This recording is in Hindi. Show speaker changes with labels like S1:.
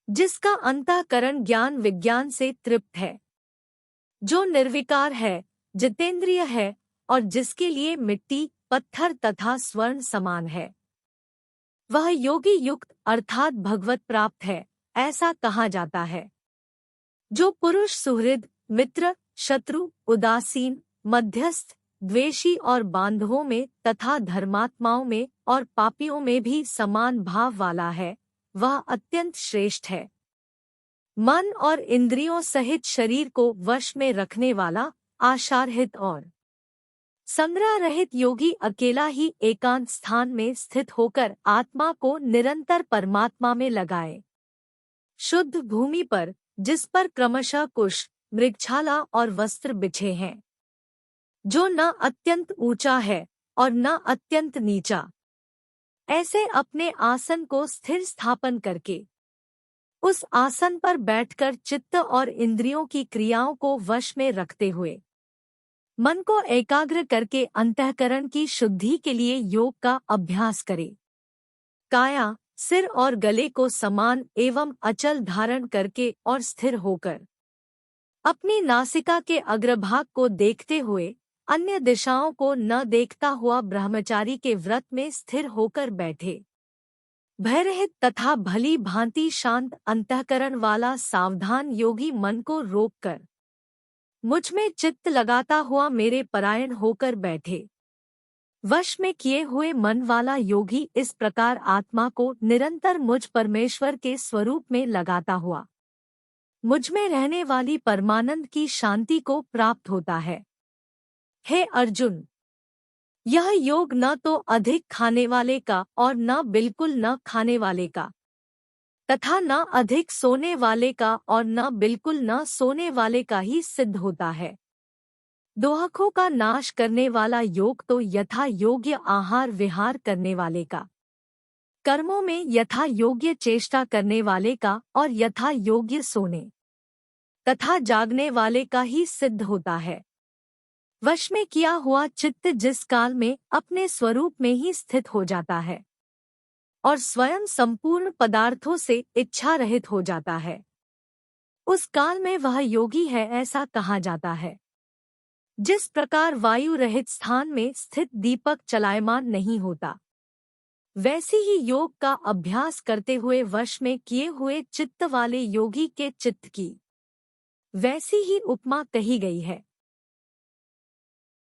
S1: जिसका अंतःकरण ज्ञान विज्ञान से तृप्त है, जो निर्विकार है, जितेंद्रिय है और जिसके लिए मिट्टी, पत्थर तथा स्वर्ण समान है, वह योगी युक्त अर्थात भगवत प्राप्त है, ऐसा कहा जाता है। जो पुरुष सुहृद, मित्र, शत्रु, उदासीन, मध्यस्थ, द्वेषी और बांधवों में तथा धर्मात्माओं में और पापियों में भी समान भाव वाला है, वह अत्यंत श्रेष्ठ है। मन और इंद्रियों सहित शरीर को वश में रखने वाला, आशारहित और संग्रह रहित योगी अकेला ही एकांत स्थान में स्थित होकर आत्मा को निरंतर परमात्मा में लगाए। शुद्ध भूमि पर, जिस पर क्रमशः कुश, मृगछाला और वस्त्र बिछे हैं, जो न अत्यंत ऊंचा है और न अत्यंत नीचा, ऐसे अपने आसन को स्थिर स्थापन करके उस आसन पर बैठकर चित्त और इंद्रियों की क्रियाओं को वश में रखते हुए मन को एकाग्र करके अंतःकरण की शुद्धि के लिए योग का अभ्यास करे। काया, सिर और गले को समान एवं अचल धारण करके और स्थिर होकर अपनी नासिका के अग्रभाग को देखते हुए अन्य दिशाओं को न देखता हुआ ब्रह्मचारी के व्रत में स्थिर होकर बैठे। भयरहित तथा भली भांति शांत अंतःकरण वाला सावधान योगी मन को रोककर मुझ में चित्त लगाता हुआ मेरे परायण होकर बैठे। वश में किए हुए मन वाला योगी इस प्रकार आत्मा को निरंतर मुझ परमेश्वर के स्वरूप में लगाता हुआ मुझ में रहने वाली परमानंद की शांति को प्राप्त होता है। हे अर्जुन, यह योग न तो अधिक खाने वाले का और न बिल्कुल न खाने वाले का तथा न अधिक सोने वाले का और न बिल्कुल न सोने वाले का ही सिद्ध होता है। दोहखों का नाश करने वाला योग तो यथा योग्य आहार विहार करने वाले का, कर्मों में यथा योग्य चेष्टा करने वाले का और यथा योग्य सोने तथा जागने वाले का ही सिद्ध होता है। वश में किया हुआ चित्त जिस काल में अपने स्वरूप में ही स्थित हो जाता है और स्वयं संपूर्ण पदार्थों से इच्छा रहित हो जाता है, उस काल में वह योगी है, ऐसा कहा जाता है। जिस प्रकार वायु रहित स्थान में स्थित दीपक चलायमान नहीं होता, वैसे ही योग का अभ्यास करते हुए वश में किए हुए चित्त वाले योगी के चित्त की वैसी ही उपमा कही गई है।